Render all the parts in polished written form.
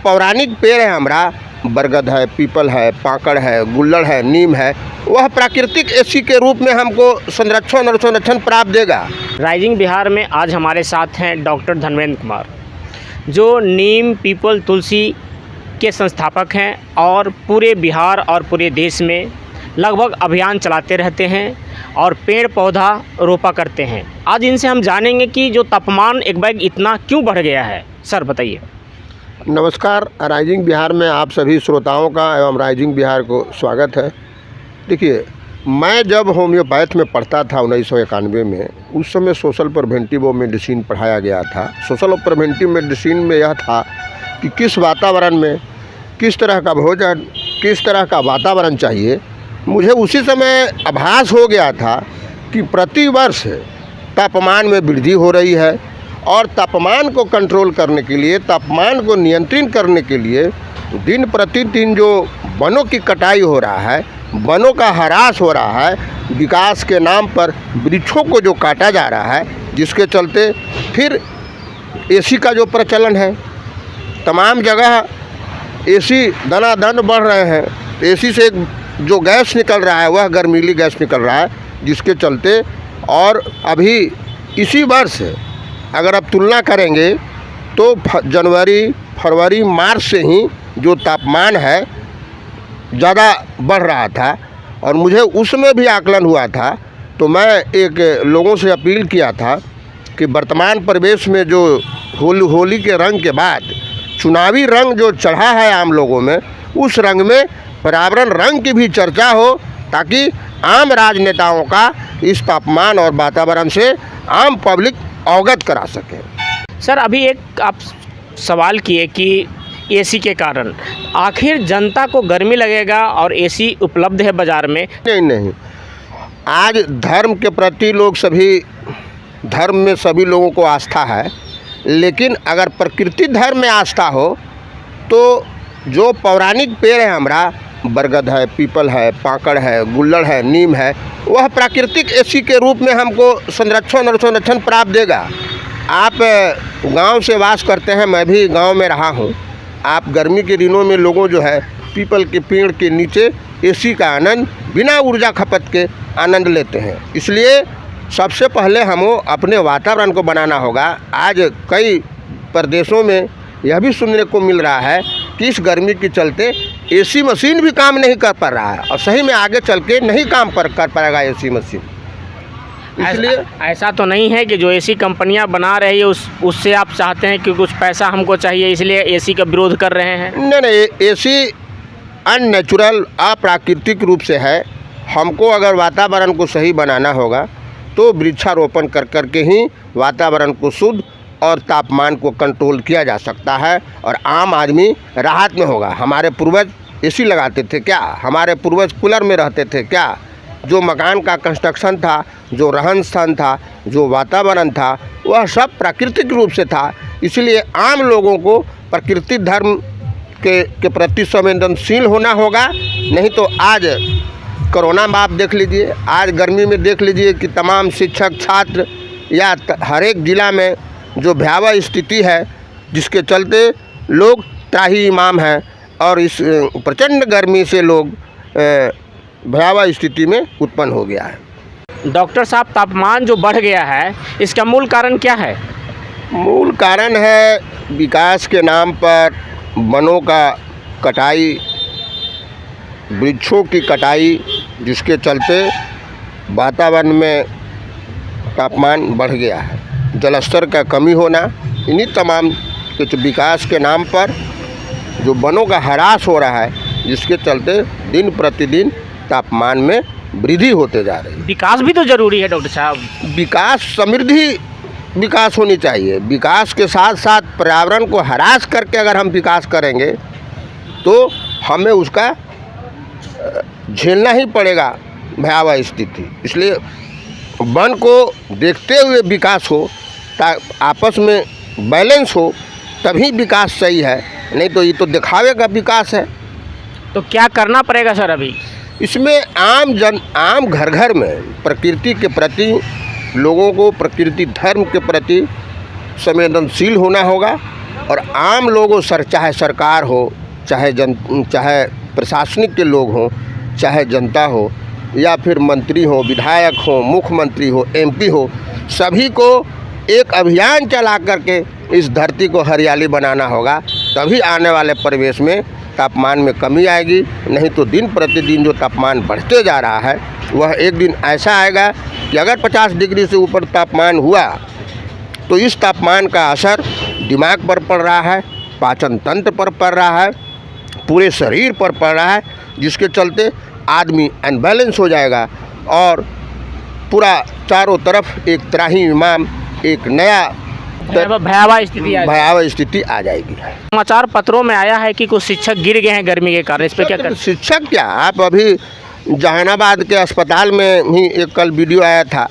पौराणिक पेड़ है हमारा, बरगद है, पीपल है, पाकड़ है, गुल्लड़ है, नीम है, वह प्राकृतिक एसी के रूप में हमको संरक्षण प्राप्त देगा। राइजिंग बिहार में आज हमारे साथ हैं डॉक्टर धर्मेंद्र कुमार, जो नीम, पीपल, तुलसी के संस्थापक हैं और पूरे बिहार और पूरे देश में लगभग अभियान चलाते रहते हैं और पेड़ पौधा रोपा करते हैं। आज इनसे हम जानेंगे कि जो तापमान एक बैग इतना क्यों बढ़ गया है। सर बताइए। नमस्कार, राइजिंग बिहार में आप सभी श्रोताओं का एवं राइजिंग बिहार को स्वागत है। देखिए, मैं जब होम्योपैथ में पढ़ता था 1991 में, उस समय सोशल प्रिवेंटिव मेडिसिन पढ़ाया गया था। सोशल प्रिवेंटिव मेडिसिन में यह था कि किस वातावरण में किस तरह का भोजन, किस तरह का वातावरण चाहिए। मुझे उसी समय आभास हो गया था कि प्रतिवर्ष तापमान में वृद्धि हो रही है और तापमान को कंट्रोल करने के लिए, तापमान को नियंत्रित करने के लिए दिन प्रतिदिन जो वनों की कटाई हो रहा है, वनों का ह्रास हो रहा है, विकास के नाम पर वृक्षों को जो काटा जा रहा है, जिसके चलते फिर एसी का जो प्रचलन है, तमाम जगह एसी दनादन बढ़ रहे हैं। एसी से जो गैस निकल रहा है वह गर्मीली गैस निकल रहा है, जिसके चलते और अभी इसी वर्ष अगर आप तुलना करेंगे तो जनवरी, फरवरी, मार्च से ही जो तापमान है ज़्यादा बढ़ रहा था। और मुझे उसमें भी आकलन हुआ था, तो मैं एक लोगों से अपील किया था कि वर्तमान परिवेश में जो होली के रंग के बाद चुनावी रंग जो चढ़ा है आम लोगों में, उस रंग में पर्यावरण रंग की भी चर्चा हो, ताकि आम राजनेताओं का इस तापमान और वातावरण से आम पब्लिक अवगत करा सके। सर, अभी एक आप सवाल किए कि एसी के कारण आखिर जनता को गर्मी लगेगा और एसी उपलब्ध है बाज़ार में। नहीं, आज धर्म के प्रति लोग सभी, धर्म में सभी लोगों को आस्था है, लेकिन अगर प्रकृति धर्म में आस्था हो तो जो पौराणिक पेड़ है हमारा, बरगद है, पीपल है, पाकड़ है, गुल्लड़ है, नीम है, वह प्राकृतिक एसी के रूप में हमको संरक्षण प्राप्त देगा। आप गांव से वास करते हैं, मैं भी गांव में रहा हूं। आप गर्मी के दिनों में लोगों जो है पीपल के पेड़ के नीचे एसी का आनंद बिना ऊर्जा खपत के आनंद लेते हैं। इसलिए सबसे पहले हमें अपने वातावरण को बनाना होगा। आज कई प्रदेशों में यह भी सुनने को मिल रहा है कि इस गर्मी के चलते एसी मशीन भी काम नहीं कर पा रहा है, और सही में आगे चल के नहीं काम कर पाएगा एसी मशीन। इसलिए ऐसा तो नहीं है कि जो एसी कंपनियां बना रही है उससे आप चाहते हैं कि कुछ पैसा हमको चाहिए, इसलिए एसी का विरोध कर रहे हैं? नहीं, एसी अननेचुरल, अप्राकृतिक रूप से है। हमको अगर वातावरण को सही बनाना होगा तो वृक्षारोपण कर के ही वातावरण को शुद्ध और तापमान को कंट्रोल किया जा सकता है और आम आदमी राहत में होगा। हमारे पूर्वज एसी लगाते थे क्या? हमारे पूर्वज कूलर में रहते थे क्या? जो मकान का कंस्ट्रक्शन था, जो रहन सहन था, जो वातावरण था, वह सब प्राकृतिक रूप से था। इसलिए आम लोगों को प्रकृति धर्म के प्रति संवेदनशील होना होगा। नहीं तो आज कोरोना में आप देख लीजिए, आज गर्मी में देख लीजिए कि तमाम शिक्षक, छात्र या हर एक ज़िला में जो भयावह स्थिति है, जिसके चलते लोग त्राही इमाम हैं और इस प्रचंड गर्मी से लोग भयावह स्थिति में उत्पन्न हो गया है। डॉक्टर साहब, तापमान जो बढ़ गया है, इसका मूल कारण क्या है? मूल कारण है विकास के नाम पर वनों का कटाई, वृक्षों की कटाई, जिसके चलते वातावरण में तापमान बढ़ गया है। जलस्तर का कमी होना, इन्हीं तमाम कुछ विकास के नाम पर जो वनों का ह्रास हो रहा है, जिसके चलते दिन प्रतिदिन तापमान में वृद्धि होते जा रही है। विकास भी तो ज़रूरी है डॉक्टर साहब। विकास, समृद्धि विकास होनी चाहिए। विकास के साथ साथ पर्यावरण को ह्रास करके अगर हम विकास करेंगे तो हमें उसका झेलना ही पड़ेगा भयावह स्थिति। इसलिए वन को देखते हुए विकास हो, आपस में बैलेंस हो, तभी विकास सही है। नहीं तो ये तो दिखावे का विकास है। तो क्या करना पड़ेगा सर अभी? इसमें आम घर घर में प्रकृति के प्रति लोगों को, प्रकृति धर्म के प्रति संवेदनशील होना होगा और आम लोगों चाहे सरकार हो, चाहे प्रशासनिक के लोग हों, चाहे जनता हो, या फिर मंत्री हो, विधायक हो, मुख्यमंत्री हो, एमपी हो, सभी को एक अभियान चला करके इस धरती को हरियाली बनाना होगा। तभी आने वाले परिवेश में तापमान में कमी आएगी। नहीं तो दिन प्रतिदिन जो तापमान बढ़ते जा रहा है वह एक दिन ऐसा आएगा कि अगर 50 डिग्री से ऊपर तापमान हुआ तो इस तापमान का असर दिमाग पर पड़ रहा है, पाचन तंत्र पर पड़ रहा है, पूरे शरीर पर पड़ रहा है, जिसके चलते आदमी अनबैलेंस हो जाएगा और पूरा चारों तरफ एक त्राहिमाम, एक नया भयावह स्थिति आ जाएगी। समाचार पत्रों में आया है कि कुछ शिक्षक गिर गए हैं गर्मी के कारण, इस पर क्या कर? शिक्षक क्या, आप अभी जहानाबाद के अस्पताल में ही एक कल वीडियो आया था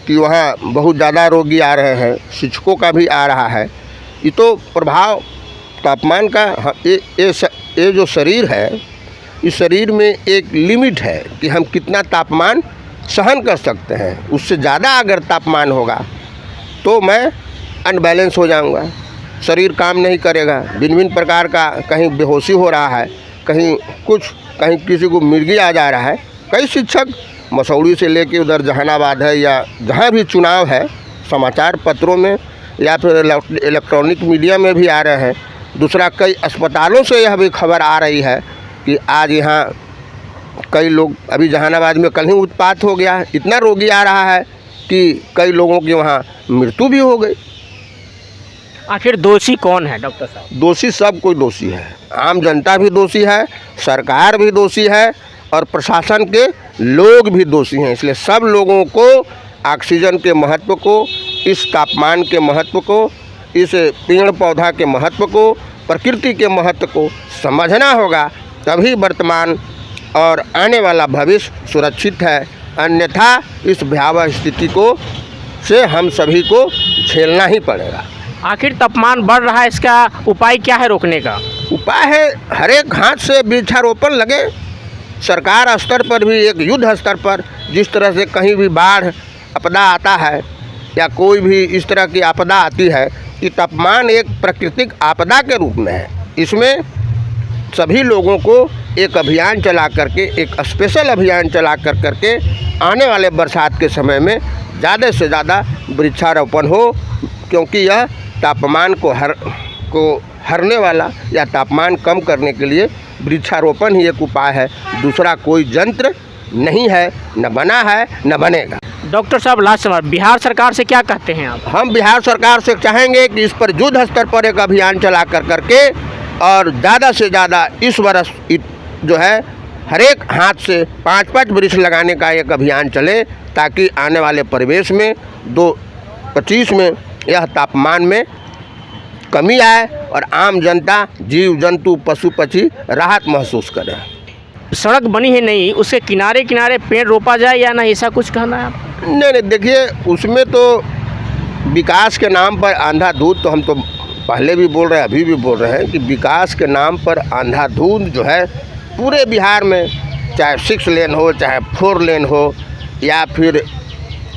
कि वहाँ बहुत ज़्यादा रोगी आ रहे हैं, शिक्षकों का भी आ रहा है। ये तो प्रभाव तापमान का। ये जो शरीर है, इस शरीर में एक लिमिट है कि हम कितना तापमान सहन कर सकते हैं। उससे ज़्यादा अगर तापमान होगा तो मैं अनबैलेंस हो जाऊंगा, शरीर काम नहीं करेगा, भिन्न प्रकार का, कहीं बेहोशी हो रहा है, कहीं कुछ, कहीं किसी को मिर्गी आ जा रहा है। कई शिक्षक मसौड़ी से लेके उधर जहानाबाद है या जहाँ भी चुनाव है, समाचार पत्रों में या फिर इलेक्ट्रॉनिक मीडिया में भी आ रहे हैं। दूसरा, कई अस्पतालों से यह भी खबर आ रही है कि आज यहाँ कई लोग, अभी जहानाबाद में कल ही उत्पात हो गया, इतना रोगी आ रहा है कि कई लोगों की वहाँ मृत्यु भी हो गई। आखिर दोषी कौन है डॉक्टर साहब? दोषी सब कोई दोषी है, आम जनता भी दोषी है, सरकार भी दोषी है और प्रशासन के लोग भी दोषी हैं। इसलिए सब लोगों को ऑक्सीजन के महत्व को, इस तापमान के महत्व को, इस पेड़ पौधा के महत्व को, प्रकृति के महत्व को समझना होगा। तभी वर्तमान और आने वाला भविष्य सुरक्षित है। अन्यथा इस भयावह स्थिति को से हम सभी को झेलना ही पड़ेगा। आखिर तापमान बढ़ रहा है, इसका उपाय क्या है रोकने का? उपाय है हर एक हाथ से वृक्षारोपण लगे। सरकार स्तर पर भी, एक युद्ध स्तर पर, जिस तरह से कहीं भी बाढ़ आपदा आता है या कोई भी इस तरह की आपदा आती है कि तापमान एक प्राकृतिक आपदा के रूप में है। इसमें सभी लोगों को एक अभियान चला करके, एक स्पेशल अभियान चला करके आने वाले बरसात के समय में ज़्यादा से ज़्यादा वृक्षारोपण हो, क्योंकि यह तापमान को हरने वाला या तापमान कम करने के लिए वृक्षारोपण ही एक उपाय है। दूसरा कोई यंत्र नहीं है, न बना है, न बनेगा। डॉक्टर साहब, लास्ट सवाल, बिहार सरकार से क्या कहते हैं आप? हम बिहार सरकार से चाहेंगे कि इस पर युद्ध स्तर पर एक अभियान चला करके और ज़्यादा से ज़्यादा इस वर्ष जो है हर एक हाथ से 5-5 वृक्ष लगाने का एक अभियान चले, ताकि आने वाले परिवेश में 2025 में यह तापमान में कमी आए और आम जनता, जीव जंतु, पशु पक्षी राहत महसूस करें। सड़क बनी है नहीं, उसके किनारे किनारे पेड़ रोपा जाए या ना, ऐसा कुछ कहना है आप? नहीं, देखिए, उसमें तो विकास के नाम पर अंधाधुंध, तो हम तो पहले भी बोल रहे हैं, अभी भी बोल रहे हैं कि विकास के नाम पर अंधाधुंध जो है पूरे बिहार में, चाहे 6 लेन हो, चाहे 4 लेन हो, या फिर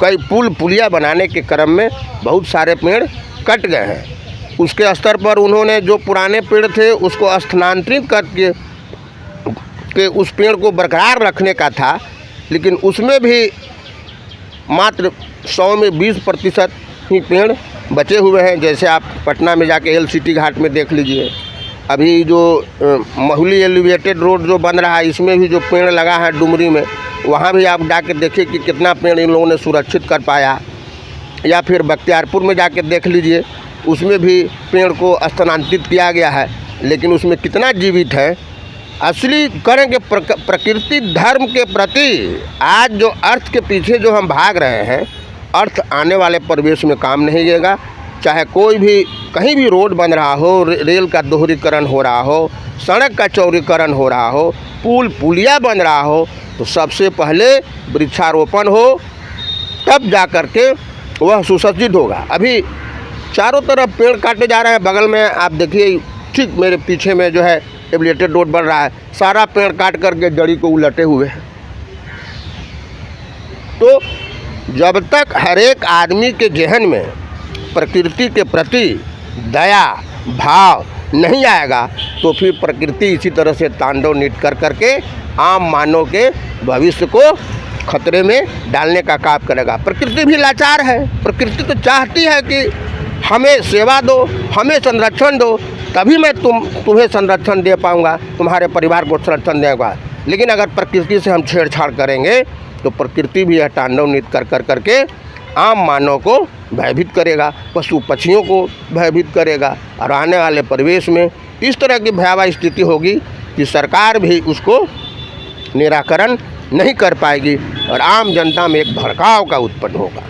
कई पुलिया बनाने के क्रम में बहुत सारे पेड़ कट गए हैं। उसके स्तर पर उन्होंने जो पुराने पेड़ थे उसको स्थानांतरित करके उस पेड़ को बरकरार रखने का था, लेकिन उसमें भी मात्र 100 में 20% ही पेड़ बचे हुए हैं। जैसे आप पटना में जाके LCT घाट में देख लीजिए, अभी जो महुली एलिवेटेड रोड जो बन रहा है, इसमें भी जो पेड़ लगा है डुमरी में, वहाँ भी आप जाके देखिए कि कितना पेड़ इन लोगों ने सुरक्षित कर पाया। या फिर बख्तियारपुर में जाके देख लीजिए, उसमें भी पेड़ को स्थानांतरित किया गया है, लेकिन उसमें कितना जीवित है। असली करेंगे प्रकृति धर्म के प्रति आज जो अर्थ के पीछे जो हम भाग रहे हैं, अर्थ आने वाले परिवेश में काम नहीं देगा। चाहे कोई भी कहीं भी रोड बन रहा हो, रेल का दोहरीकरण हो रहा हो, सड़क का चौड़ीकरण हो रहा हो, पुलिया बन रहा हो, तो सबसे पहले वृक्षारोपण हो, तब जा कर के वह सुसज्जित होगा। अभी चारों तरफ पेड़ काटे जा रहे हैं। बगल में आप देखिए, ठीक मेरे पीछे में जो है एलिवेटेड रोड बन रहा है, सारा पेड़ काट करके जड़ी को उलटे हुए हैं। तो जब तक हर एक आदमी के जहन में प्रकृति के प्रति दया भाव नहीं आएगा तो फिर प्रकृति इसी तरह से तांडव नृत्य करके आम मानव के भविष्य को खतरे में डालने का काम करेगा। प्रकृति भी लाचार है, प्रकृति तो चाहती है कि हमें सेवा दो, हमें संरक्षण दो, तभी मैं तुम्हें संरक्षण दे पाऊँगा, तुम्हारे परिवार को संरक्षण देगा। लेकिन अगर प्रकृति से हम छेड़छाड़ करेंगे तो प्रकृति भी यह तांडव नृत्य करके आम मानव को भयभीत करेगा, पशु पक्षियों को भयभीत करेगा और आने वाले परिवेश में इस तरह की भयावह स्थिति होगी कि सरकार भी उसको निराकरण नहीं कर पाएगी और आम जनता में एक भड़काव का उत्पन्न होगा।